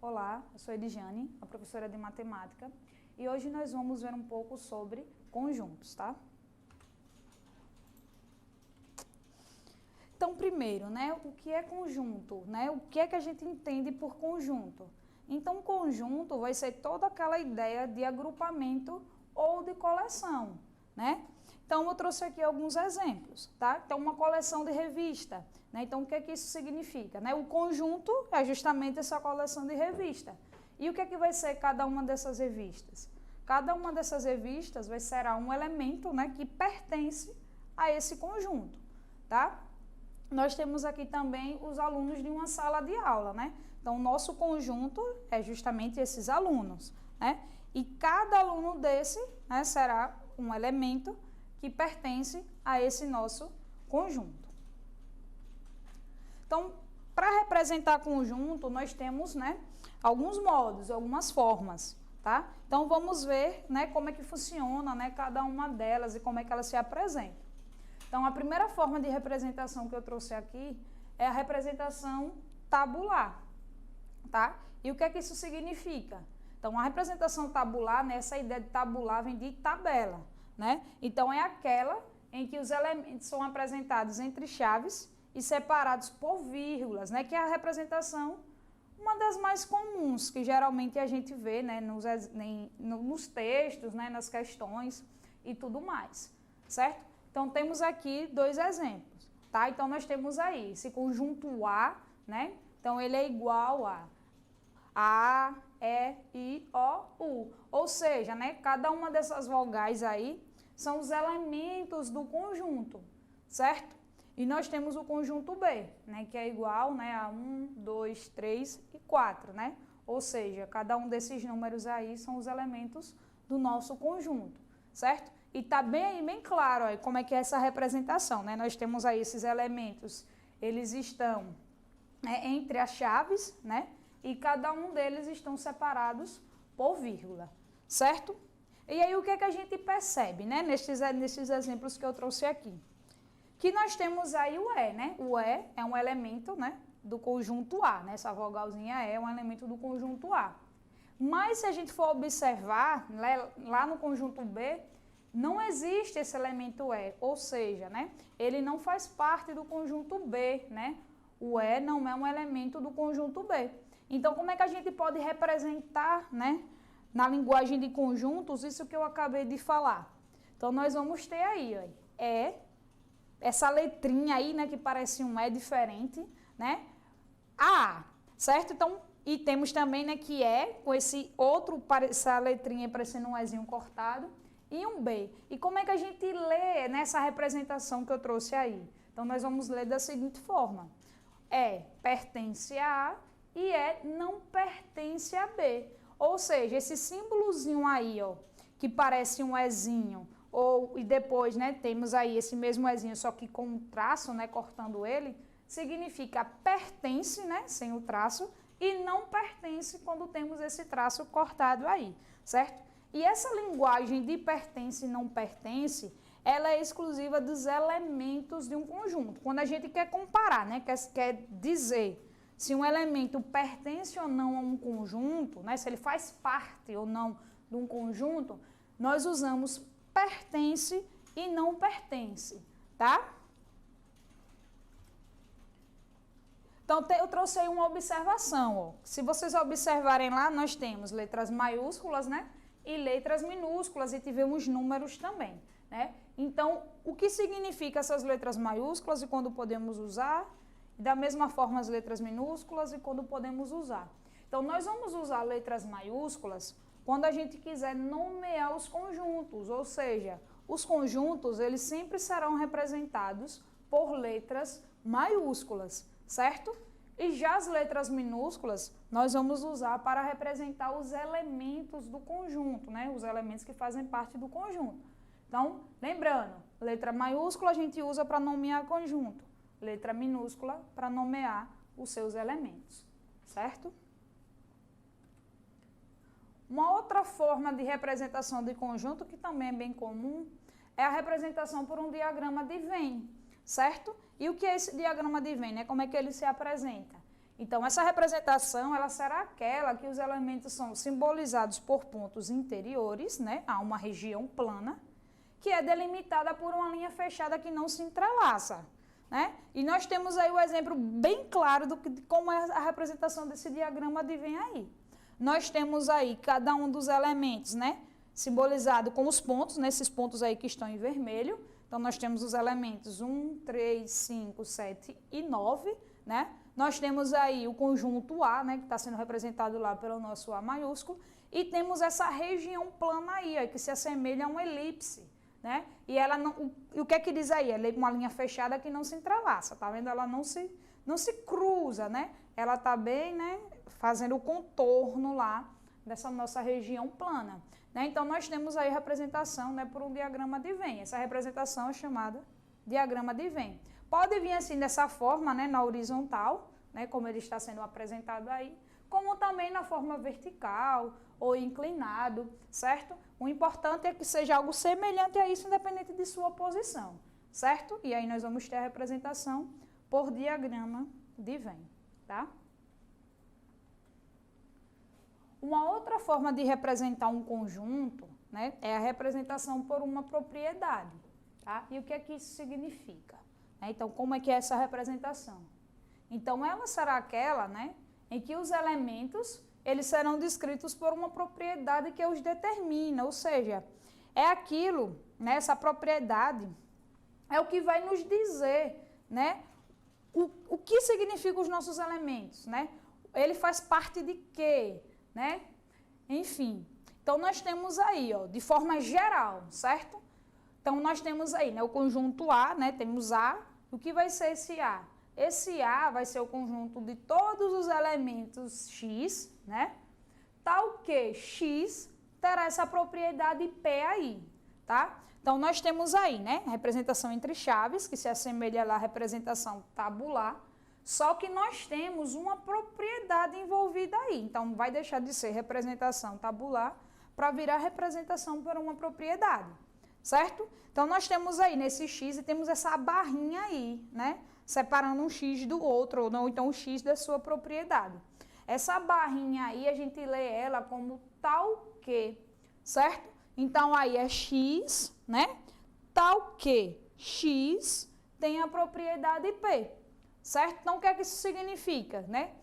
Olá, eu sou Ediane, a professora de matemática, e hoje nós vamos ver um pouco sobre conjuntos, tá? Então, primeiro, né, o que é conjunto, né? O que é que a gente entende por conjunto? Então, conjunto vai ser toda aquela ideia de agrupamento ou de coleção, né? Então, eu trouxe aqui alguns exemplos, tá? Então, uma coleção de revista, né? Então, o que é que isso significa, né? O conjunto é justamente essa coleção de revista. E o que é que vai ser cada uma dessas revistas? Cada uma dessas revistas será um elemento, né, que pertence a esse conjunto, tá? Nós temos aqui também os alunos de uma sala de aula, né? Então, o nosso conjunto é justamente esses alunos, né? E cada aluno desse, né, será um elemento que pertence a esse nosso conjunto. Então, para representar conjunto, nós temos, né, alguns modos, algumas formas, tá? Então, vamos ver, né, como é que funciona, né, cada uma delas e como é que elas se apresentam. Então, a primeira forma de representação que eu trouxe aqui é a representação tabular, tá? E o que é que isso significa? Então, a representação tabular, né, essa ideia de tabular vem de tabela, né? Então, é aquela em que os elementos são apresentados entre chaves e separados por vírgulas, né? Que é a representação, uma das mais comuns, que geralmente a gente vê, né, nos textos, né, nas questões e tudo mais, certo? Então, temos aqui dois exemplos, tá? Então, nós temos aí esse conjunto A, né? Então, ele é igual a, E, I, O, U. Ou seja, né, cada uma dessas vogais aí são os elementos do conjunto, certo? E nós temos o conjunto B, né, que é igual, né, a 1, 2, 3 e 4, né? Ou seja, cada um desses números aí são os elementos do nosso conjunto, certo? E tá bem claro aí como é que é essa representação, né? Nós temos aí esses elementos, eles estão, né, entre as chaves, né? E cada um deles estão separados por vírgula, certo? E aí o que é que a gente percebe, né, nesses exemplos que eu trouxe aqui? Que nós temos aí o E, né? O E é um elemento, né, do conjunto A, né? Essa vogalzinha E é um elemento do conjunto A. Mas se a gente for observar, lá no conjunto B, não existe esse elemento E, ou seja, né, ele não faz parte do conjunto B, né? O E não é um elemento do conjunto B. Então, como é que a gente pode representar, né, na linguagem de conjuntos, isso que eu acabei de falar? Então, nós vamos ter aí, ó, E, essa letrinha aí, né, que parece um E diferente, né? A, certo? Então, e temos também, né, que é com esse outro, essa letrinha parecendo um Ezinho cortado, e um B. E como é que a gente lê nessa representação que eu trouxe aí? Então, nós vamos ler da seguinte forma. E pertence a A e E não pertence a B. Ou seja, esse símbolozinho aí, ó, que parece um Ezinho, e depois, né, temos aí esse mesmo Ezinho, só que com um traço, né, cortando ele, significa pertence, né, sem o traço, e não pertence quando temos esse traço cortado aí, certo? E essa linguagem de pertence e não pertence, ela é exclusiva dos elementos de um conjunto. Quando a gente quer comparar, né, quer dizer se um elemento pertence ou não a um conjunto, né, se ele faz parte ou não de um conjunto, nós usamos pertence e não pertence, tá? Então, eu trouxe aí uma observação, ó. Se vocês observarem lá, nós temos letras maiúsculas, né, e letras minúsculas, e tivemos números também, né? Então, o que significa essas letras maiúsculas e quando podemos usar? Da mesma forma, as letras minúsculas e quando podemos usar. Então, nós vamos usar letras maiúsculas quando a gente quiser nomear os conjuntos, ou seja, os conjuntos, eles sempre serão representados por letras maiúsculas, certo? E já as letras minúsculas, nós vamos usar para representar os elementos do conjunto, né? Os elementos que fazem parte do conjunto. Então, lembrando, letra maiúscula a gente usa para nomear conjunto, letra minúscula para nomear os seus elementos, certo? Uma outra forma de representação de conjunto, que também é bem comum, é a representação por um diagrama de Venn, certo? E o que é esse diagrama de Venn, né? Como é que ele se apresenta? Então, essa representação, ela será aquela que os elementos são simbolizados por pontos interiores, né, a uma região plana, que é delimitada por uma linha fechada que não se entrelaça, né? E nós temos aí o exemplo bem claro de como é a representação desse diagrama advém aí. Nós temos aí cada um dos elementos, né, simbolizado com os pontos, nesses pontos aí que estão em vermelho. Então, nós temos os elementos 1, 3, 5, 7 e 9, né? Nós temos aí o conjunto A, né, que está sendo representado lá pelo nosso A maiúsculo, e temos essa região plana aí, ó, que se assemelha a uma elipse, né? E ela não, o que é que diz aí? Ela é uma linha fechada que não se entrelaça, tá vendo? Ela não se cruza, né? Ela está bem, né, fazendo o contorno lá dessa nossa região plana, né? Então, nós temos aí a representação, né, por um diagrama de Venn. Essa representação é chamada diagrama de Venn. Pode vir assim dessa forma, né, na horizontal, né, como ele está sendo apresentado aí, como também na forma vertical ou inclinado, certo? O importante é que seja algo semelhante a isso, independente de sua posição, certo? E aí nós vamos ter a representação por diagrama de Venn, tá? Uma outra forma de representar um conjunto, né, é a representação por uma propriedade, tá? E o que é que isso significa? Então, como é que é essa representação? Então, ela será aquela, né, em que os elementos, eles serão descritos por uma propriedade que os determina, ou seja, é aquilo, né, essa propriedade é o que vai nos dizer, né, o que significam os nossos elementos, né? Ele faz parte de quê, né? Enfim, então nós temos aí, ó, de forma geral, certo? Então, nós temos aí, né, o conjunto A, né, temos A. O que vai ser esse A? Esse A vai ser o conjunto de todos os elementos X, né? Tal que X terá essa propriedade P aí, tá? Então, nós temos aí, né, a representação entre chaves, que se assemelha lá à representação tabular, só que nós temos uma propriedade envolvida aí. Então, vai deixar de ser representação tabular para virar representação por uma propriedade. Certo? Então, nós temos aí nesse X e temos essa barrinha aí, né? Separando um X do outro, ou não, então o X da sua propriedade. Essa barrinha aí, a gente lê ela como tal que, certo? Então, aí é X, né? Tal que X tem a propriedade P, certo? Então, o que é que isso significa, né?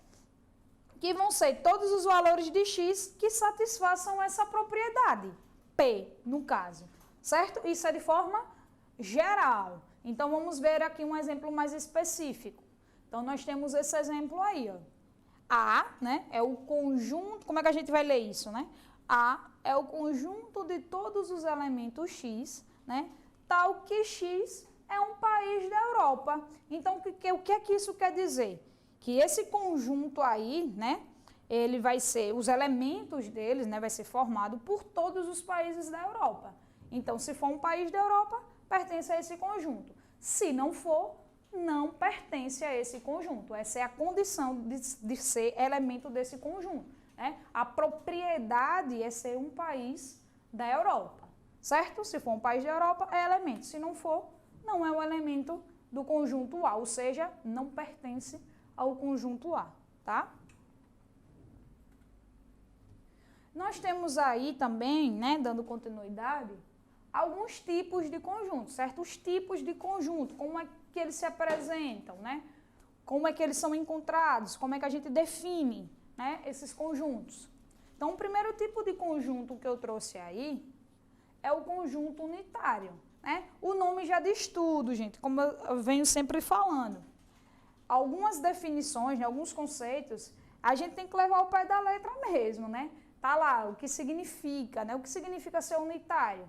Que vão ser todos os valores de X que satisfaçam essa propriedade, P, no caso. Certo? Isso é de forma geral. Então, vamos ver aqui um exemplo mais específico. Então, nós temos esse exemplo aí, ó. A, né, é o conjunto, como é que a gente vai ler isso, né? A é o conjunto de todos os elementos X, né? Tal que X é um país da Europa. Então, o que é que isso quer dizer? Que esse conjunto aí, né, ele vai ser, os elementos deles, né, vai ser formado por todos os países da Europa. Então, se for um país da Europa, pertence a esse conjunto. Se não for, não pertence a esse conjunto. Essa é a condição de ser elemento desse conjunto, né? A propriedade é ser um país da Europa, certo? Se for um país da Europa, é elemento. Se não for, não é um elemento do conjunto A, ou seja, não pertence ao conjunto A, tá? Nós temos aí também, né, dando continuidade, alguns tipos de conjunto, certo? Os tipos de conjunto, como é que eles se apresentam, né? Como é que eles são encontrados, como é que a gente define, né, esses conjuntos. Então, o primeiro tipo de conjunto que eu trouxe aí é o conjunto unitário, né? O nome já diz tudo, gente, como eu venho sempre falando. Algumas definições, né, alguns conceitos, a gente tem que levar ao pé da letra mesmo, né? Tá lá o que significa, né? O que significa ser unitário?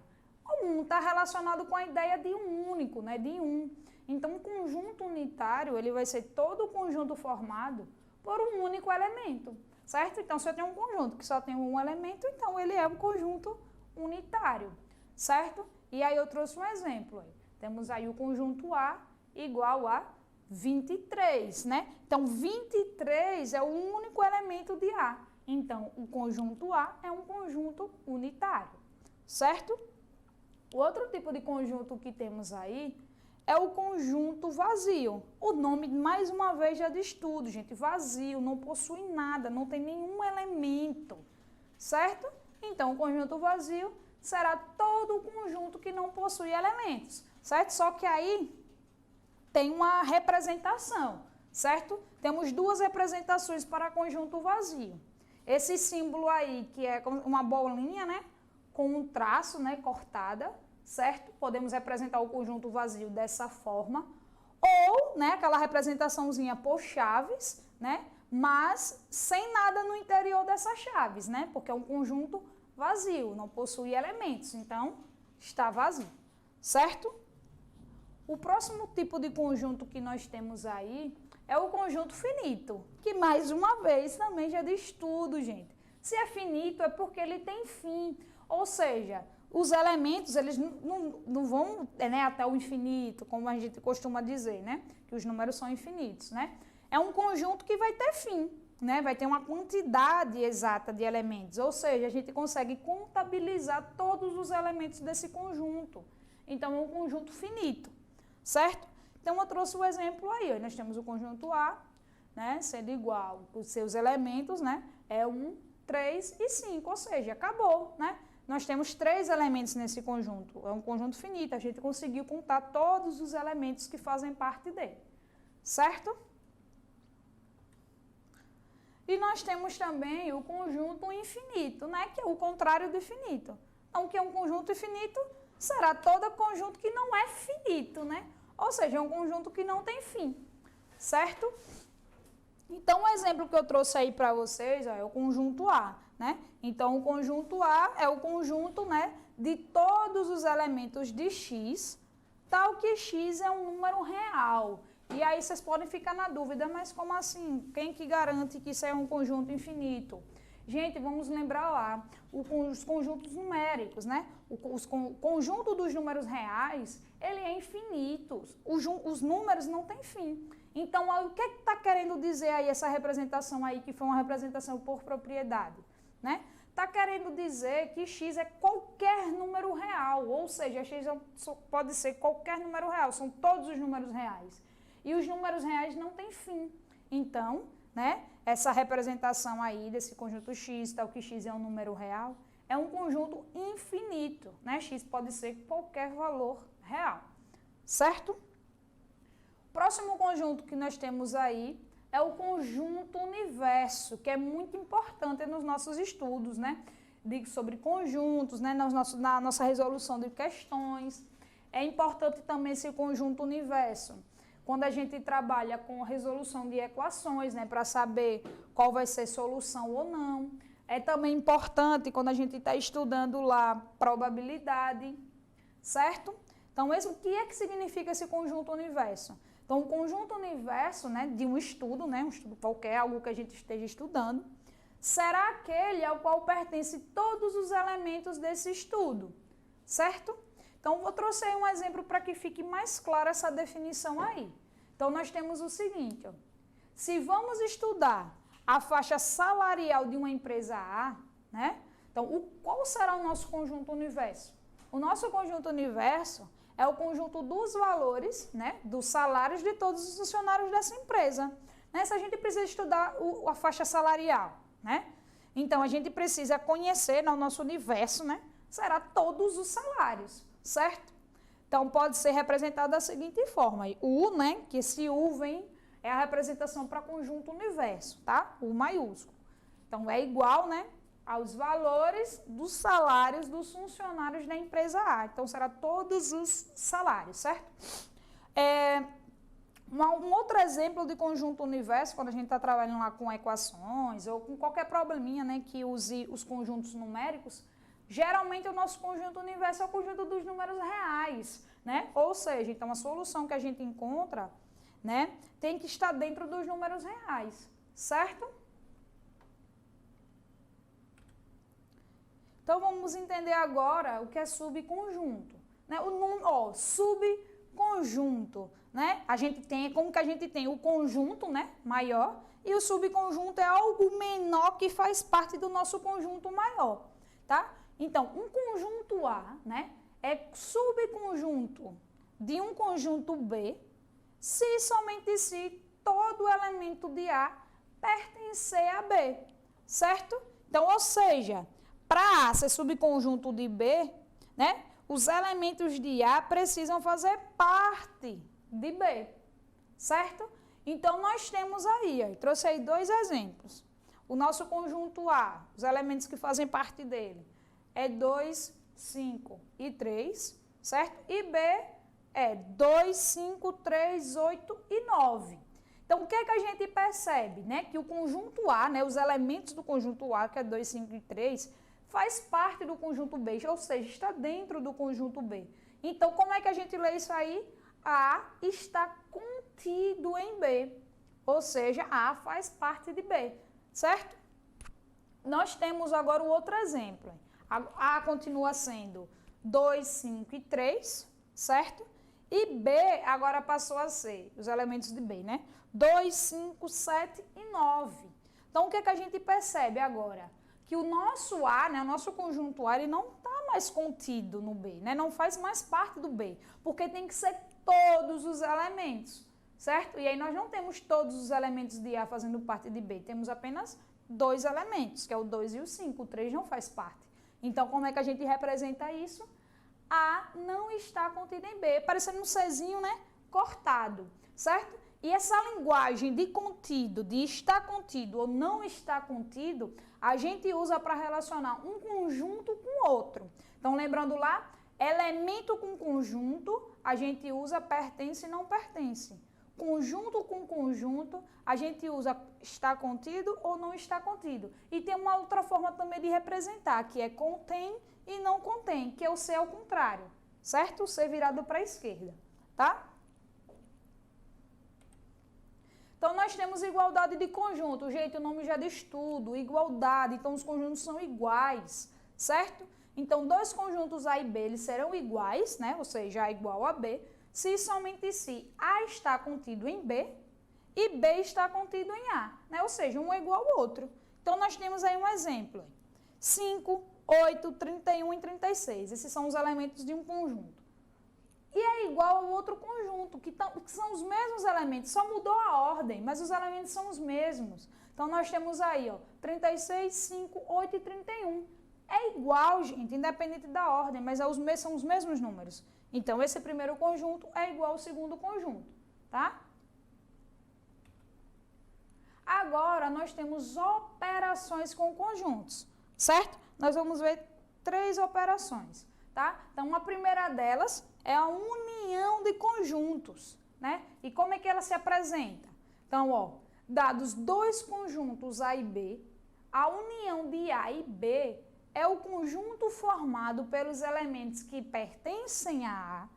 Um está relacionado com a ideia de um único, né, de um. Então, o conjunto unitário, ele vai ser todo o conjunto formado por um único elemento, certo? Então, se eu tenho um conjunto que só tem um elemento, então ele é um conjunto unitário, certo? E aí eu trouxe um exemplo. Temos aí o conjunto A igual a 23, né? Então, 23 é o único elemento de A. Então, o conjunto A é um conjunto unitário, certo? O outro tipo de conjunto que temos aí é o conjunto vazio. O nome, mais uma vez, já diz tudo, gente. Vazio, não possui nada, não tem nenhum elemento, certo? Então, o conjunto vazio será todo o conjunto que não possui elementos, certo? Só que aí tem uma representação, certo? Temos duas representações para conjunto vazio. Esse símbolo aí, que é uma bolinha, né? Com um traço, né? Cortada, certo? Podemos representar o conjunto vazio dessa forma. Ou, né? Aquela representaçãozinha por chaves, né? Mas sem nada no interior dessas chaves, né? Porque é um conjunto vazio, não possui elementos, então está vazio, certo? O próximo tipo de conjunto que nós temos aí é o conjunto finito, que mais uma vez também já diz tudo, gente. Se é finito é porque ele tem fim, ou seja, os elementos eles não vão, né, até o infinito, como a gente costuma dizer, né? Que os números são infinitos, né? É um conjunto que vai ter fim, né? Vai ter uma quantidade exata de elementos, ou seja, a gente consegue contabilizar todos os elementos desse conjunto. Então, é um conjunto finito, certo? Então, eu trouxe o exemplo aí, nós temos o conjunto A, né, sendo igual, os seus elementos, né, é 1, 3 e 5, ou seja, acabou, né? Nós temos 3 elementos nesse conjunto, é um conjunto finito, a gente conseguiu contar todos os elementos que fazem parte dele, certo? E nós temos também o conjunto infinito, né, que é o contrário do finito. Então, o que é um conjunto infinito? Será todo conjunto que não é finito, né? Ou seja, é um conjunto que não tem fim, certo? Então, o exemplo que eu trouxe aí para vocês ó, é o conjunto A, né? Então, o conjunto A é o conjunto, né, de todos os elementos de X, tal que X é um número real. E aí vocês podem ficar na dúvida, mas como assim? Quem que garante que isso é um conjunto infinito? Gente, vamos lembrar lá, os conjuntos numéricos, né? O conjunto dos números reais, ele é infinito. Os números não têm fim. Então, o que está querendo dizer aí essa representação aí, que foi uma representação por propriedade, né? Está querendo dizer que x é qualquer número real, ou seja, x pode ser qualquer número real, são todos os números reais. E os números reais não têm fim. Então, né, essa representação aí desse conjunto x, tal que x é um número real, é um conjunto infinito, né? X pode ser qualquer valor real, certo? Próximo conjunto que nós temos aí é o conjunto universo, que é muito importante nos nossos estudos, né? Sobre conjuntos, né? Na nossa resolução de questões. É importante também esse conjunto universo. Quando a gente trabalha com resolução de equações, né? Para saber qual vai ser solução ou não. É também importante quando a gente está estudando lá probabilidade, certo? Então, o que é que significa esse conjunto universo? Então, o conjunto universo, né, de um estudo qualquer, algo que a gente esteja estudando, será aquele ao qual pertence todos os elementos desse estudo, certo? Então, vou trouxer um exemplo para que fique mais clara essa definição aí. Então, nós temos o seguinte, ó, se vamos estudar a faixa salarial de uma empresa A, né? Então, qual será o nosso conjunto universo? O nosso conjunto universo é o conjunto dos valores, né, dos salários de todos os funcionários dessa empresa. Né? Se a gente precisa estudar a faixa salarial, né? Então, a gente precisa conhecer no nosso universo, né, será todos os salários, certo? Então, pode ser representado da seguinte forma. O U, né, que esse U vem, é a representação para conjunto universo, tá? U maiúsculo. Então, é igual, né, aos valores dos salários dos funcionários da empresa A. Então, será todos os salários, certo? Um outro exemplo de conjunto universo, quando a gente está trabalhando lá com equações ou com qualquer probleminha, né, que use os conjuntos numéricos, geralmente o nosso conjunto universo é o conjunto dos números reais, né? Ou seja, então a solução que a gente encontra, né, tem que estar dentro dos números reais, certo? Então, vamos entender agora o que é subconjunto. Né? Subconjunto. Né? Como que a gente tem o conjunto, né, maior, e o subconjunto é algo menor que faz parte do nosso conjunto maior. Tá? Então, um conjunto A, né, é subconjunto de um conjunto B se e somente se todo elemento de A pertencer a B, certo? Então, ou seja, para A ser subconjunto de B, né, os elementos de A precisam fazer parte de B, certo? Então, nós temos aí, ó, trouxe aí 2 exemplos. O nosso conjunto A, os elementos que fazem parte dele, é 2, 5 e 3, certo? E B é 2, 5, 3, 8 e 9. Então, o que é que a gente percebe? Né? Que o conjunto A, né, os elementos do conjunto A, que é 2, 5 e 3, faz parte do conjunto B, ou seja, está dentro do conjunto B. Então, como é que a gente lê isso aí? A está contido em B, ou seja, A faz parte de B, certo? Nós temos agora o outro exemplo. A continua sendo 2, 5 e 3, certo? E B agora passou a ser, os elementos de B, né? 2, 5, 7 e 9. Então, o que é que a gente percebe agora? Que o nosso A, né, o nosso conjunto A, ele não está mais contido no B, né? Não faz mais parte do B, porque tem que ser todos os elementos, certo? E aí nós não temos todos os elementos de A fazendo parte de B, temos apenas 2 elementos, que é o 2 e o 5, o 3 não faz parte. Então, como é que a gente representa isso? A não está contido em B, parecendo um Czinho, né, cortado, certo? E essa linguagem de contido, de estar contido ou não estar contido, a gente usa para relacionar um conjunto com outro. Então, lembrando lá, elemento com conjunto, a gente usa pertence e não pertence. Conjunto com conjunto, a gente usa está contido ou não está contido. E tem uma outra forma também de representar, que é contém e não contém, que é o C ao contrário, certo? O C virado para a esquerda, tá? Então, nós temos igualdade de conjunto. Gente, o nome já diz tudo, igualdade. Então, os conjuntos são iguais, certo? Então, 2 conjuntos A e B, eles serão iguais, né? Ou seja, A igual a B, se somente se A está contido em B e B está contido em A, né? Ou seja, um é igual ao outro. Então, nós temos aí um exemplo. 5, 8, 31 e 36. Esses são os elementos de um conjunto. E é igual ao outro conjunto, que são os mesmos elementos, só mudou a ordem, mas os elementos são os mesmos. Então, nós temos aí, ó, 36, 5, 8 e 31. É igual, gente, independente da ordem, mas são os mesmos números. Então, esse primeiro conjunto é igual ao segundo conjunto, tá? Agora, nós temos operações com conjuntos, certo? Nós vamos ver 3 operações, tá? Então, a primeira delas é a união de conjuntos, né? E como é que ela se apresenta? Então, ó, dados 2 conjuntos A e B, a união de A e B é o conjunto formado pelos elementos que pertencem a A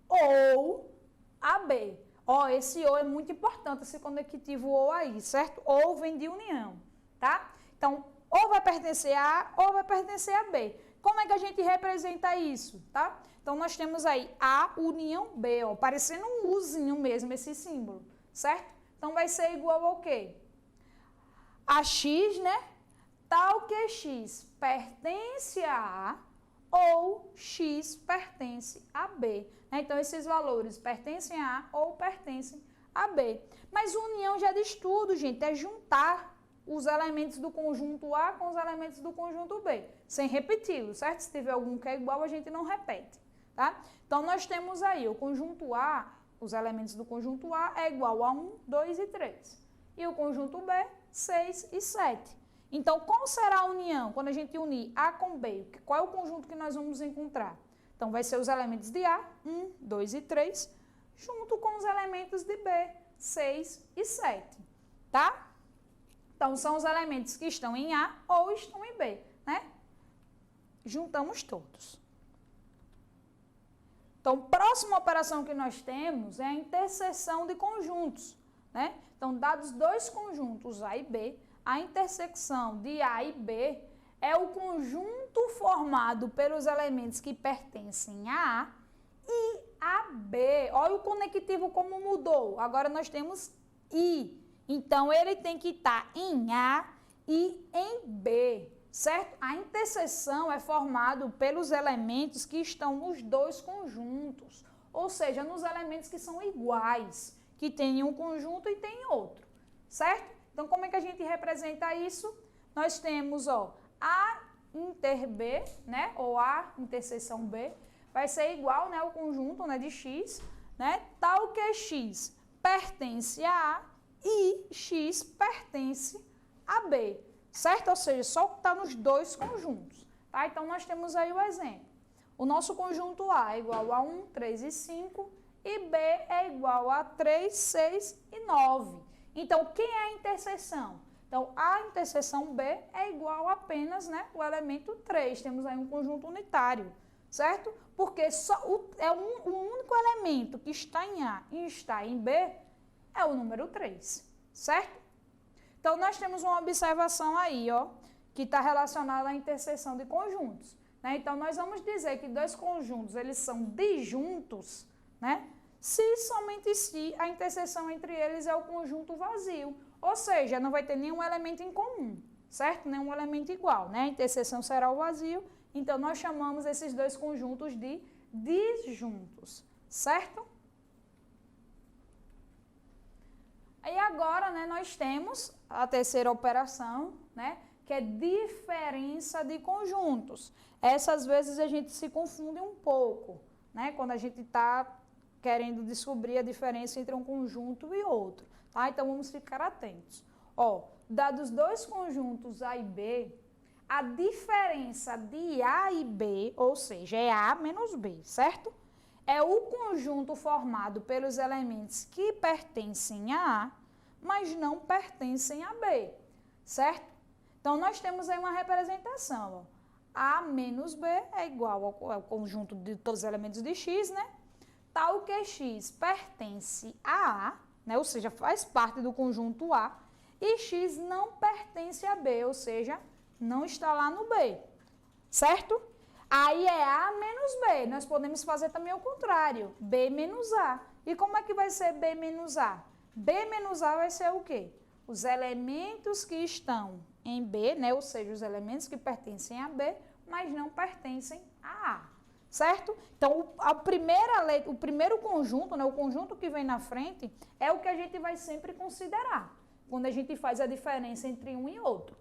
ou a B. Ó, esse ou é muito importante, esse conectivo ou aí, certo? Ou vem de união, tá? Então, ou vai pertencer a A ou vai pertencer a B. Como é que a gente representa isso, tá? Então, nós temos aí A união B, ó, parecendo um Uzinho mesmo, esse símbolo, certo? Então, vai ser igual ao quê? A X, né? Tal que X pertence a A ou X pertence a B. Né? Então, esses valores pertencem a A ou pertencem a B. Mas união já diz tudo, gente, é juntar os elementos do conjunto A com os elementos do conjunto B, sem repeti-los, certo? Se tiver algum que é igual, a gente não repete, tá? Então, nós temos aí o conjunto A, os elementos do conjunto A é igual a 1, 2 e 3. E o conjunto B, 6 e 7. Então, qual será a união quando a gente unir A com B? Qual é o conjunto que nós vamos encontrar? Então, vai ser os elementos de A, 1, 2 e 3, junto com os elementos de B, 6 e 7, tá? Então, são os elementos que estão em A ou estão em B, né? Juntamos todos. Então, próxima operação que nós temos é a interseção de conjuntos, né? Então, dados 2 conjuntos A e B, a intersecção de A e B é o conjunto formado pelos elementos que pertencem a A e a B. Olha o conectivo como mudou. Agora nós temos I. Então, ele tem que estar em A e em B, certo? A interseção é formada pelos elementos que estão nos 2 conjuntos. ou seja, nos elementos que são iguais, que tem um conjunto e tem outro, certo? Então, como é que a gente representa isso? Nós temos, ó, A inter B, né, ou A interseção B, vai ser igual, né, ao conjunto, né, de X, né, tal que X pertence a A e X pertence a B, certo? Ou seja, só está nos dois conjuntos, tá? Então, nós temos aí o exemplo. O nosso conjunto A é igual a 1, 3 e 5, e B é igual a 3, 6 e 9. Então, quem é a interseção? Então, a interseção B é igual a apenas, né, o elemento 3. Temos aí um conjunto unitário, certo? Porque só o único elemento que está em A e está em B é o número 3, certo? Então, nós temos uma observação aí, ó, que está relacionada à interseção de conjuntos, né? Então, nós vamos dizer que dois conjuntos, eles são disjuntos, né? Se somente se a interseção entre eles é o conjunto vazio, ou seja, não vai ter nenhum elemento em comum, certo? Nenhum elemento igual, né? A interseção será o vazio, então nós chamamos esses dois conjuntos de disjuntos, certo? Aí agora, né, nós temos a terceira operação, né, que é diferença de conjuntos. Essas vezes a gente se confunde um pouco, né, quando a gente está querendo descobrir a diferença entre um conjunto e outro, tá? Então, vamos ficar atentos. Ó, dados dois conjuntos A e B, a diferença de A e B, ou seja, é A menos B, certo? É o conjunto formado pelos elementos que pertencem a A, mas não pertencem a B, certo? Então, nós temos aí uma representação, ó. A menos B é igual ao conjunto de todos os elementos de X, né? Tal que X pertence a A, né, ou seja, faz parte do conjunto A, e X não pertence a B, ou seja, não está lá no B, certo? Aí é A menos B, nós podemos fazer também o contrário, B menos A. E como é que vai ser B menos A? B menos A vai ser o quê? Os elementos que estão em B, né, ou seja, os elementos que pertencem a B, mas não pertencem a A. Certo? Então, o primeiro conjunto, né, o conjunto que vem na frente, é o que a gente vai sempre considerar, quando a gente faz a diferença entre um e outro,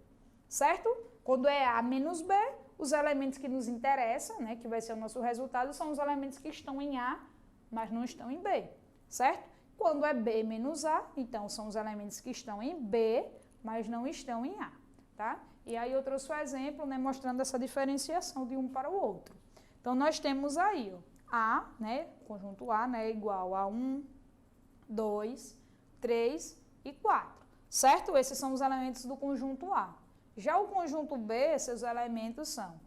certo? Quando é A menos B, os elementos que nos interessam, né, que vai ser o nosso resultado, são os elementos que estão em A, mas não estão em B, certo? Quando é B menos A, então são os elementos que estão em B, mas não estão em A, tá? E aí eu trouxe o exemplo, né, mostrando essa diferenciação de um para o outro. Então, nós temos aí, ó, A, né, conjunto A, né, igual a 1, 2, 3 e 4, certo? Esses são os elementos do conjunto A. Já o conjunto B, seus elementos são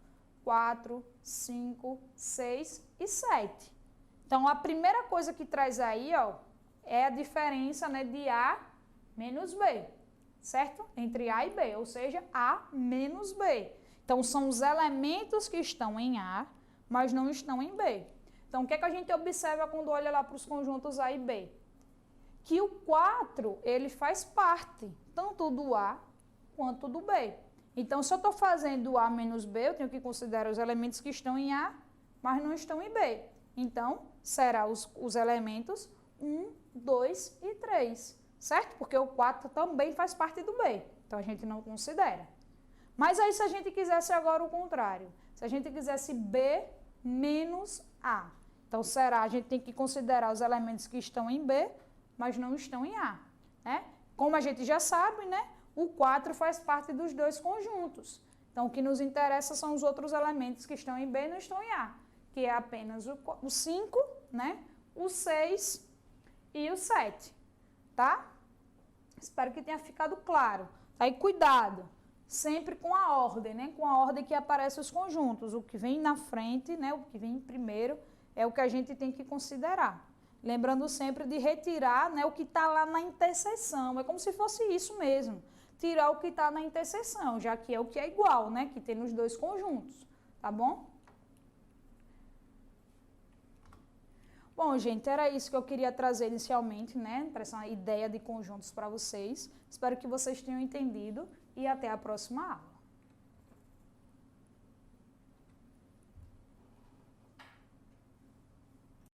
4, 5, 6 e 7. Então, a primeira coisa que traz aí, ó, é a diferença, né, de A menos B, certo? Entre A e B, ou seja, A menos B. Então, são os elementos que estão em A, mas não estão em B. Então, o que é que a gente observa quando olha lá para os conjuntos A e B? Que o 4, ele faz parte tanto do A quanto do B. Então, se eu estou fazendo A menos B, eu tenho que considerar os elementos que estão em A, mas não estão em B. Então, será os elementos 1, 2 e 3, certo? Porque o 4 também faz parte do B. Então, a gente não considera. Mas aí, se a gente quisesse agora o contrário, se a gente quisesse B menos A, então será, a gente tem que considerar os elementos que estão em B, mas não estão em A, né? Como a gente já sabe, né, o 4 faz parte dos dois conjuntos. Então, o que nos interessa são os outros elementos que estão em B e não estão em A, que é apenas o 5, né, o 6 e o 7, tá? Espero que tenha ficado claro. Aí, cuidado! Sempre com a ordem, né? Com a ordem que aparecem os conjuntos. O que vem na frente, né? O que vem primeiro é o que a gente tem que considerar. Lembrando sempre de retirar, né, o que está lá na interseção. É como se fosse isso mesmo. Tirar o que está na interseção, já que é o que é igual, né? Que tem nos dois conjuntos. Tá bom? Bom, gente, era isso que eu queria trazer inicialmente, né? Para essa ideia de conjuntos para vocês. Espero que vocês tenham entendido. E até a próxima aula.